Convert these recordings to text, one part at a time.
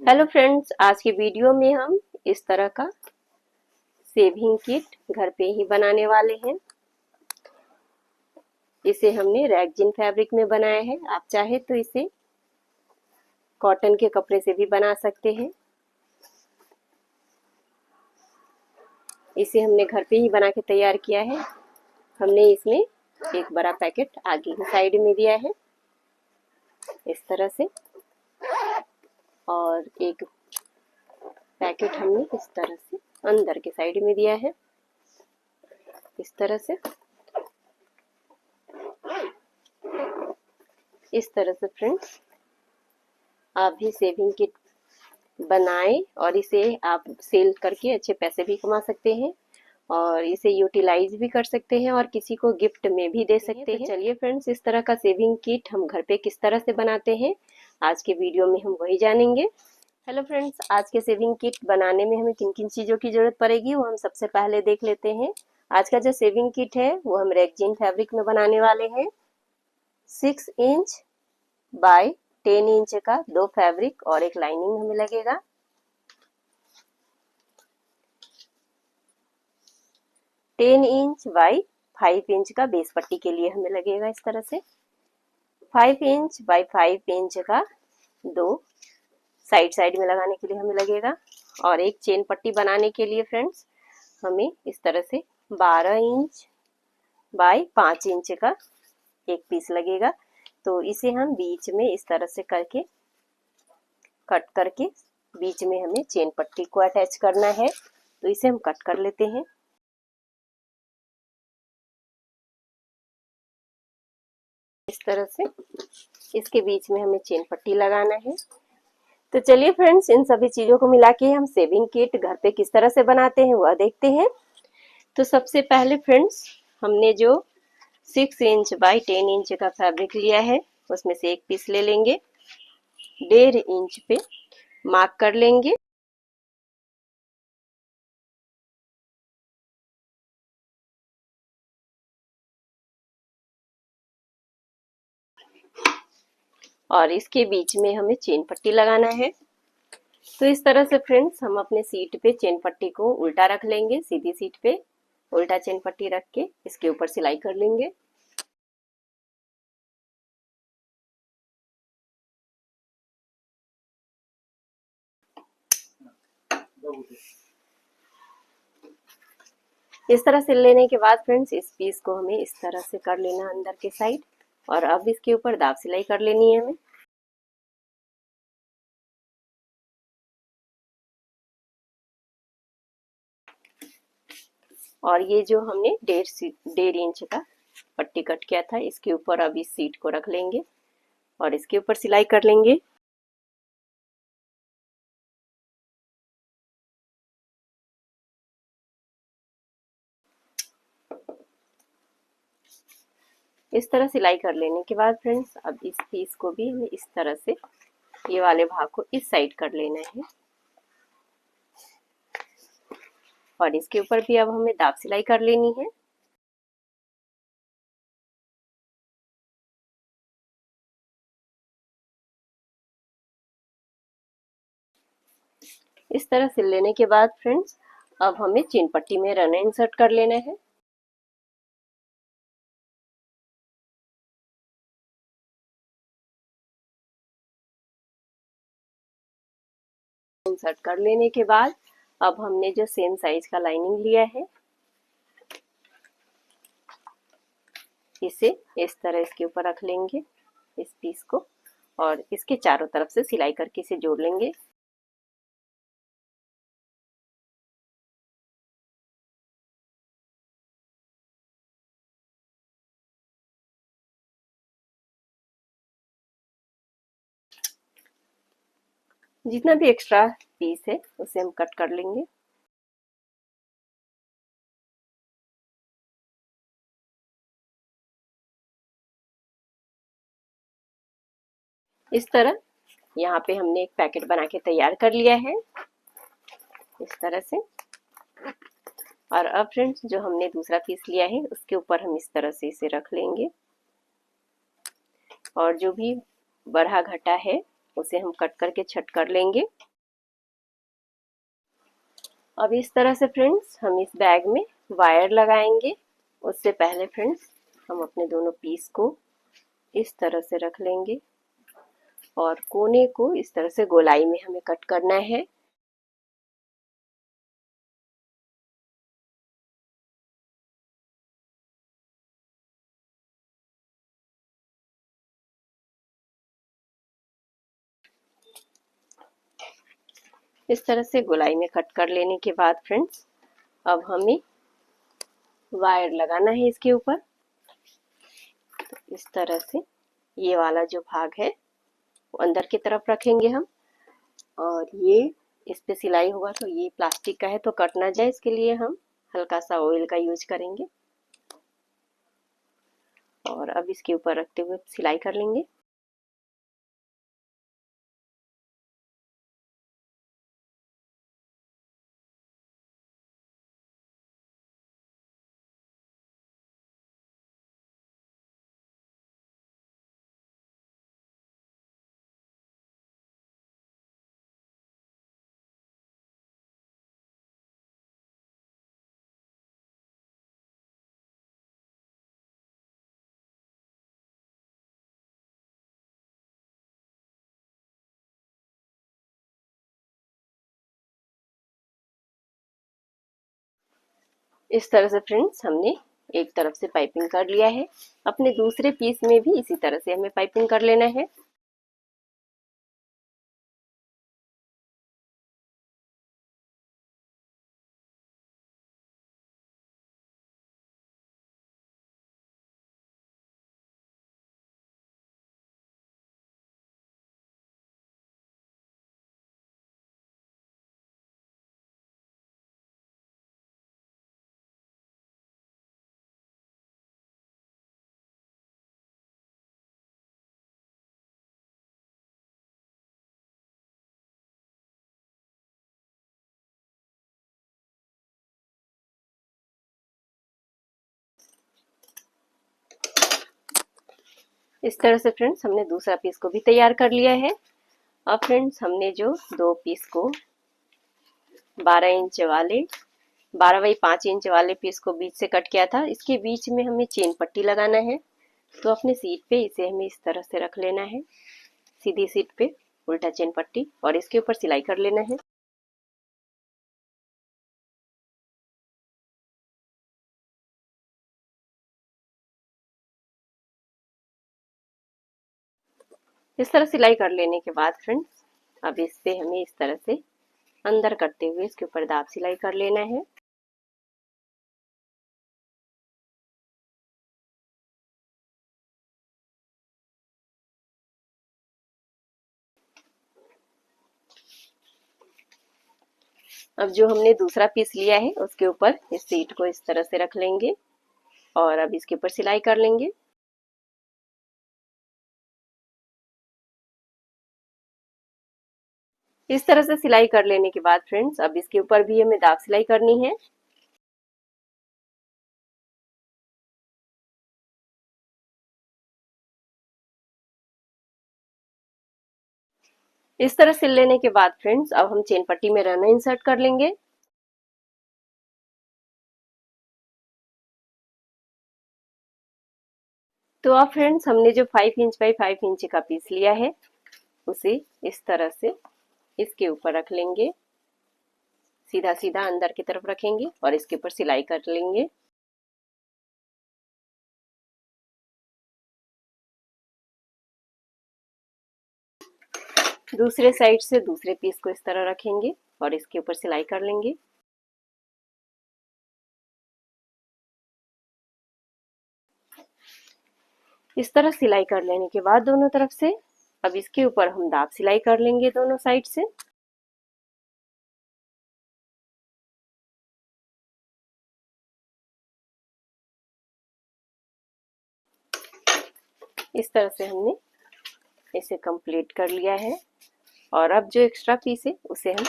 Hello friends, आज के video में हम इस तरह का सेविंग किट घर पे ही बनाने वाले हैं। इसे हमने रैगजीन फैब्रिक में बनाया है। आप चाहे तो इसे कॉटन के कपड़े से भी बना सकते हैं। इसे हमने घर पे ही बना के तैयार किया है। हमने इसमें एक बड़ा पैकेट आगे की साइड में दिया है इस तरह से, और एक पैकेट हमने इस तरह से अंदर के साइड में दिया है इस तरह से। इस तरह से फ्रेंड्स, आप भी सेविंग किट बनाएं और इसे आप सेल करके अच्छे पैसे भी कमा सकते हैं और इसे यूटिलाइज भी कर सकते हैं और किसी को गिफ्ट में भी दे सकते हैं। तो चलिए फ्रेंड्स, इस तरह का सेविंग किट हम घर पे किस तरह से बनाते हैं आज के वीडियो में हम वही जानेंगे। हेलो फ्रेंड्स, आज के सेविंग किट बनाने में हमें किन किन चीज़ों की जरूरत पड़ेगी वो हम सबसे पहले देख लेते हैं। आज का जो सेविंग किट है वो हम रैगजीन फैब्रिक में बनाने वाले हैं। 6 इंच बाय 10 इंच का 2 फैब्रिक और एक लाइनिंग हमें लगेगा। 10 इंच बाय 5 इंच का बेस पट्टी के लिए हमें लगेगा इस तरह से। 5 इंच बाय 5 इंच का 2 साइड में लगाने के लिए हमें लगेगा। और एक चेन पट्टी बनाने के लिए फ्रेंड्स हमें इस तरह से 12 इंच बाय 5 इंच का एक पीस लगेगा। तो इसे हम बीच में इस तरह से करके कट करके बीच में हमें चेन पट्टी को अटैच करना है। तो इसे हम कट कर लेते हैं इस तरह से। इसके बीच में हमें चेन पट्टी लगाना है। तो चलिए फ्रेंड्स, इन सभी चीजों को मिला के हम सेविंग किट घर पे किस तरह से बनाते हैं वह देखते हैं। तो सबसे पहले फ्रेंड्स, हमने जो 6 इंच बाय 10 इंच का फैब्रिक लिया है उसमें से एक पीस ले लेंगे, 1.5 इंच पे मार्क कर लेंगे। और इसके बीच में हमें चेन पट्टी लगाना है। तो इस तरह से फ्रेंड्स, हम अपने सीट पे चेन पट्टी को उल्टा रख लेंगे। सीधी सीट पे उल्टा चेन पट्टी रख के इसके ऊपर सिलाई कर लेंगे। इस तरह सिल लेने के बाद फ्रेंड्स, इस पीस को हमें इस तरह से कर लेना अंदर के साइड, और अब इसके ऊपर दाब सिलाई कर लेनी है हमें। और ये जो हमने 1.5 इंच का पट्टी कट किया था इसके ऊपर अब इस सीट को रख लेंगे और इसके ऊपर सिलाई कर लेंगे। इस तरह सिलाई कर लेने के बाद फ्रेंड्स, अब इस पीस को भी हमें इस तरह से ये वाले भाग को इस साइड कर लेना है और इसके ऊपर भी अब हमें दाब सिलाई कर लेनी है। इस तरह सिल लेने के बाद फ्रेंड्स, अब हमें चेन पट्टी में रन इंसर्ट कर लेना है। इंसर्ट कर लेने के बाद अब हमने जो सेम साइज का लाइनिंग लिया है इसे इस तरह इसके ऊपर रख लेंगे इस पीस को, और इसके चारों तरफ से सिलाई करके इसे जोड़ लेंगे। जितना भी एक्स्ट्रा पीस है उसे हम कट कर लेंगे। इस तरह यहाँ पे हमने एक पैकेट बना के तैयार कर लिया है इस तरह से। और अब फ्रेंड्स, जो हमने दूसरा पीस लिया है उसके ऊपर हम इस तरह से इसे रख लेंगे और जो भी बढ़ा घटा है उसे हम कट करके छट कर लेंगे। अब इस तरह से फ्रेंड्स हम इस बैग में वायर लगाएंगे। उससे पहले फ्रेंड्स हम अपने दोनों पीस को इस तरह से रख लेंगे और कोने को इस तरह से गोलाई में हमें कट करना है। इस तरह से गोलाई में कट कर लेने के बाद फ्रेंड्स अब हमें वायर लगाना है इसके ऊपर। तो इस तरह से ये वाला जो भाग है वो अंदर की तरफ रखेंगे हम, और ये इस पे सिलाई होगा तो ये प्लास्टिक का है तो कट ना जाए, इसके लिए हम हल्का सा ऑयल का यूज करेंगे और अब इसके ऊपर रखते हुए सिलाई कर लेंगे। इस तरह से फ्रेंड्स हमने एक तरफ से पाइपिंग कर लिया है। अपने दूसरे पीस में भी इसी तरह से हमें पाइपिंग कर लेना है। इस तरह से फ्रेंड्स हमने दूसरा पीस को भी तैयार कर लिया है। अब फ्रेंड्स हमने जो दो पीस को 12 इंच वाले 12 बाई 5 इंच वाले पीस को बीच से कट किया था, इसके बीच में हमें चेन पट्टी लगाना है। तो अपने सीट पे इसे हमें इस तरह से रख लेना है, सीधी सीट पे उल्टा चेन पट्टी, और इसके ऊपर सिलाई कर लेना है। इस तरह सिलाई कर लेने के बाद फ्रेंड्स अब इस पे हमें इस तरह से अंदर करते हुए इसके ऊपर दाब सिलाई कर लेना है। अब जो हमने दूसरा पीस लिया है उसके ऊपर इस सीट को इस तरह से रख लेंगे और अब इसके ऊपर सिलाई कर लेंगे। इस तरह से सिलाई कर लेने के बाद फ्रेंड्स अब इसके ऊपर भी हमें दाब सिलाई करनी है। इस तरह सिल लेने के बाद फ्रेंड्स अब हम चेन पट्टी में रन इंसर्ट कर लेंगे। तो अब फ्रेंड्स हमने जो 5 इंच बाई 5 इंच का पीस लिया है उसे इस तरह से इसके ऊपर रख लेंगे, सीधा सीधा अंदर की तरफ रखेंगे और इसके ऊपर सिलाई कर लेंगे। दूसरे साइड से दूसरे पीस को इस तरह रखेंगे और इसके ऊपर सिलाई कर लेंगे। इस तरह सिलाई कर लेने के बाद दोनों तरफ से अब इसके ऊपर हम दाब सिलाई कर लेंगे दोनों साइड से। इस तरह से हमने इसे कंप्लीट कर लिया है और अब जो एक्स्ट्रा पीस है उसे हम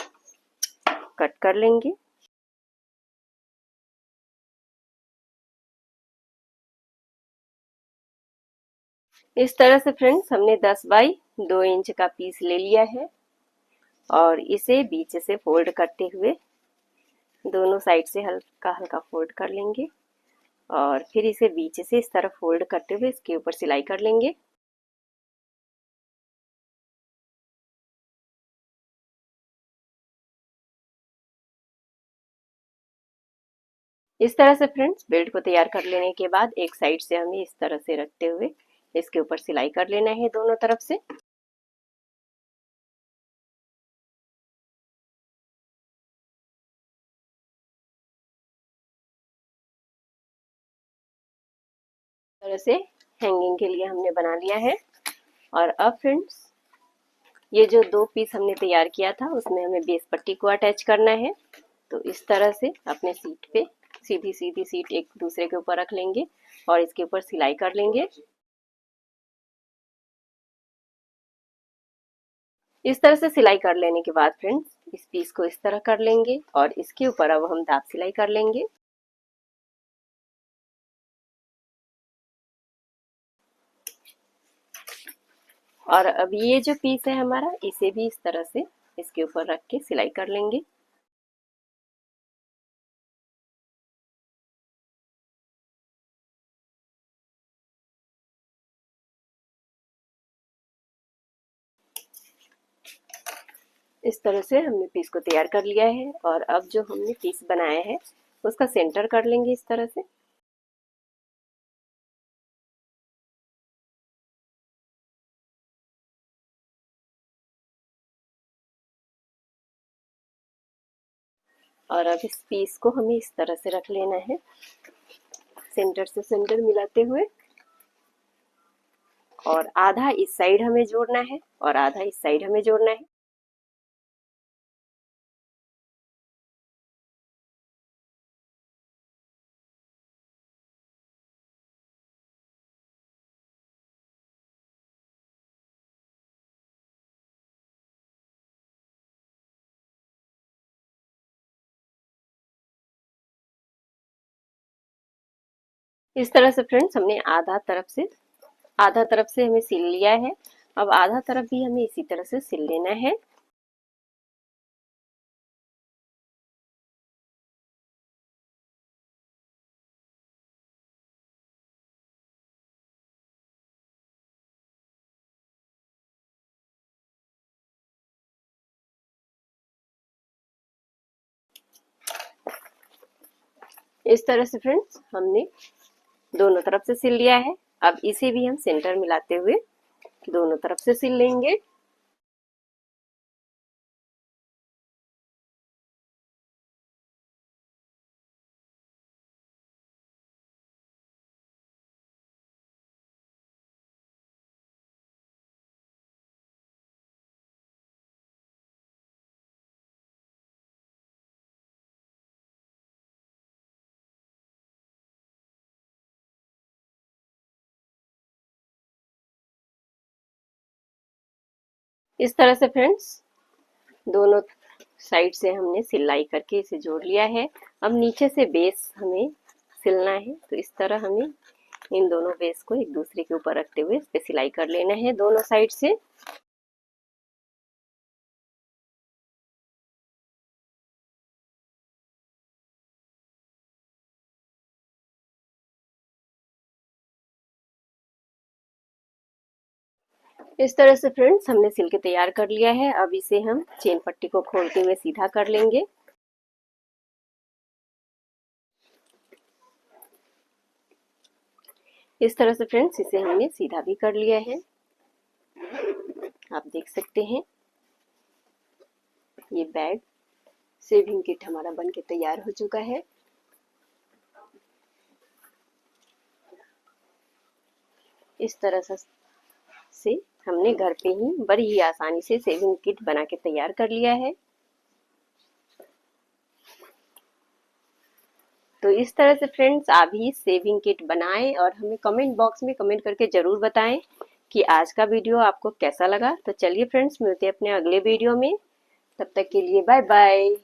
कट कर लेंगे। इस तरह से फ्रेंड्स हमने 10 बाई 2 इंच का पीस ले लिया है और इसे बीच से फोल्ड करते हुए दोनों साइड से हल्का हल्का फोल्ड कर लेंगे और फिर इसे बीच से इस तरह फोल्ड करते हुए इसके ऊपर सिलाई कर लेंगे। इस तरह से फ्रेंड्स बेल्ट को तैयार कर लेने के बाद एक साइड से हमें इस तरह से रखते हुए इसके ऊपर सिलाई कर लेना है दोनों तरफ से। तरह से हैंगिंग के लिए हमने बना लिया है। और अब फ्रेंड्स ये जो दो पीस हमने तैयार किया था उसमें हमें बेस पट्टी को अटैच करना है। तो इस तरह से अपने सीट पे सीधी सीधी सीट एक दूसरे के ऊपर रख लेंगे और इसके ऊपर सिलाई कर लेंगे। इस तरह से सिलाई कर लेने के बाद फ्रेंड्स इस पीस को इस तरह कर लेंगे और इसके ऊपर अब हम दाब सिलाई कर लेंगे। और अब ये जो पीस है हमारा इसे भी इस तरह से इसके ऊपर रख के सिलाई कर लेंगे। इस तरह से हमने पीस को तैयार कर लिया है और अब जो हमने पीस बनाया है उसका सेंटर कर लेंगे इस तरह से। और अब इस पीस को हमें इस तरह से रख लेना है सेंटर से सेंटर मिलाते हुए और आधा इस साइड हमें जोड़ना है और आधा इस साइड हमें जोड़ना है। इस तरह से फ्रेंड्स हमने आधा तरफ से हमें सिल लिया है। अब आधा तरफ भी हमें इसी तरह से सिल लेना है। इस तरह से फ्रेंड्स हमने दोनों तरफ से सिल लिया है। अब इसे भी हम सेंटर मिलाते हुए दोनों तरफ से सिल लेंगे। इस तरह से फ्रेंड्स दोनों साइड से हमने सिलाई करके इसे जोड़ लिया है। अब नीचे से बेस हमें सिलना है तो इस तरह हमें इन दोनों बेस को एक दूसरे के ऊपर रखते हुए इस पे सिलाई कर लेना है दोनों साइड से। इस तरह से फ्रेंड्स हमने सिल के तैयार कर लिया है। अब इसे हम चेन पट्टी को खोलते हुए सीधा कर लेंगे। इस तरह से फ्रेंड्स इसे हमने सीधा भी कर लिया है। आप देख सकते हैं ये बैग सेविंग किट हमारा बन के तैयार हो चुका है। इस तरह से हमने घर पे ही बड़ी ही आसानी से सेविंग किट बना के तैयार कर लिया है। तो इस तरह से फ्रेंड्स आप भी सेविंग किट बनाएं और हमें कमेंट बॉक्स में कमेंट करके जरूर बताएं कि आज का वीडियो आपको कैसा लगा। तो चलिए फ्रेंड्स मिलते हैं अपने अगले वीडियो में, तब तक के लिए बाय बाय।